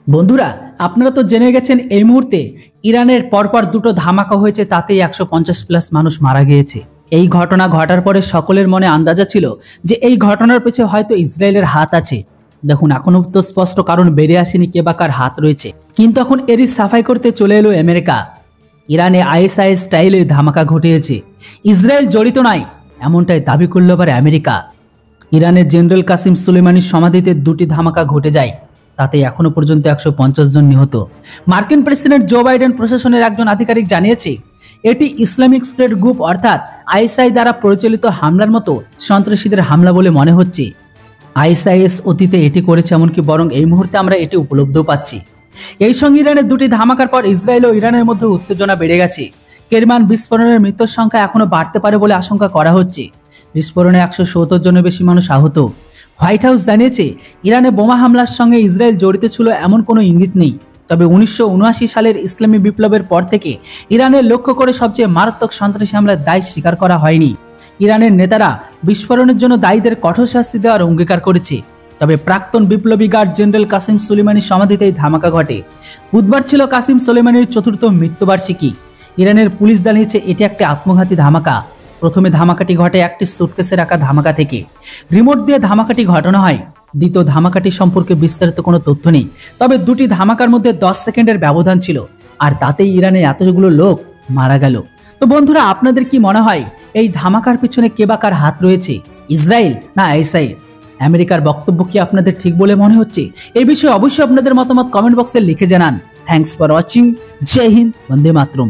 বন্ধুরা, আপনারা তো জেনে গেছেন এই মুহূর্তে ইরানের পরপর দুটো ধামাকা হয়েছে, তাতেই 150+ মানুষ মারা গিয়েছে। এই ঘটনা ঘটার পরে সকলের মনে আন্দাজা ছিল যে এই ঘটনার পেছনে হয়তো ইসরায়েলের হাত আছে। দেখুন, এখনো তো স্পষ্ট কারণ বেরিয়ে আসেনি কে বা কার হাত রয়েছে, কিন্তু এখন এরই সাফাই করতে চলে এলো আমেরিকা। ইরানে আইএসআইএস স্টাইলে ধামাকা ঘটিয়েছে, ইসরায়েল জড়িত নাই এমনটাই দাবি করল আবার আমেরিকা। ইরানের জেনারেল কাসিম সুলেমানির সমাধিতে দুটি ধামাকা ঘটে যায়, তাতে এখনো পর্যন্ত 150 জন নিহত। মার্কিন প্রেসিডেন্ট জো বাইডেন প্রশাসনের একজন আধিকারিক জানিয়েছে এটি ইসলামিক স্টেট গ্রুপ অর্থাৎ আইএসআই দ্বারা পরিচালিত হামলার মতো সন্ত্রাসীদের হামলা বলে মনে হচ্ছে। আইএসআইএস অতীতে এটি করেছে এমনকি বরং এই মুহূর্তে আমরা এটি উপলব্ধ পাচ্ছি। এই সঙ্গে ইরানের দুটি ধামাকার পর ইসরায়েল ও ইরানের মধ্যে উত্তেজনা বেড়ে গেছে। কেরমান বিস্ফোরণের মৃত্যুর সংখ্যা এখনো বাড়তে পারে বলে আশঙ্কা করা হচ্ছে। বিস্ফোরণে 170 জনের বেশি মানুষ আহত। হোয়াইট হাউস জানিয়েছে ইরানে বোমা হামলার সঙ্গে ইসরায়েল জড়িত ছিল এমন কোনো ইঙ্গিত নেই, তবে 1979 সালের ইসলামী বিপ্লবের পর থেকে ইরানের লক্ষ্য করে সবচেয়ে মারাত্মক সন্ত্রাসী হামলার দায় স্বীকার করা হয়নি। ইরানের নেতারা বিস্ফোরণের জন্য দায়ীদের কঠোর শাস্তি দেওয়ার অঙ্গীকার করেছে, তবে প্রাক্তন বিপ্লবী গার্ড জেনারেল কাসিম সুলেমানির সমাধিতেই ধামাকা ঘটে। বুধবার ছিল কাসিম সুলেমানির 4র্থ মৃত্যুবার্ষিকী। ইরানের পুলিশ জানিয়েছে এটি একটি আত্মঘাতী ধামাকা। প্রথমে ধামাকাটি ঘটে একটি সুটকেসে রাখা ধামাকা থেকে, রিমোট দিয়ে ধামাকাটি ঘটানো হয়। দ্বিতীয় ধামাকাটি সম্পর্কে বিস্তারিত কোনো তথ্য নেই, তবে দুটি ধামাকার মধ্যে 10 সেকেন্ডের ব্যবধান ছিল, আর তাতেই ইরানে এতগুলো লোক মারা গেল। তো বন্ধুরা, আপনাদের কি মনে হয় এই ধামাকার পিছনে কে বা কার হাত রয়েছে, ইসরায়েল না আইএসআই? আমেরিকার বক্তব্য কি আপনাদের ঠিক বলে মনে হচ্ছে? এই বিষয়ে অবশ্যই আপনাদের মতামত কমেন্ট বক্সে লিখে জানান। Thanks for watching. Jai Hind, Vande Mataram.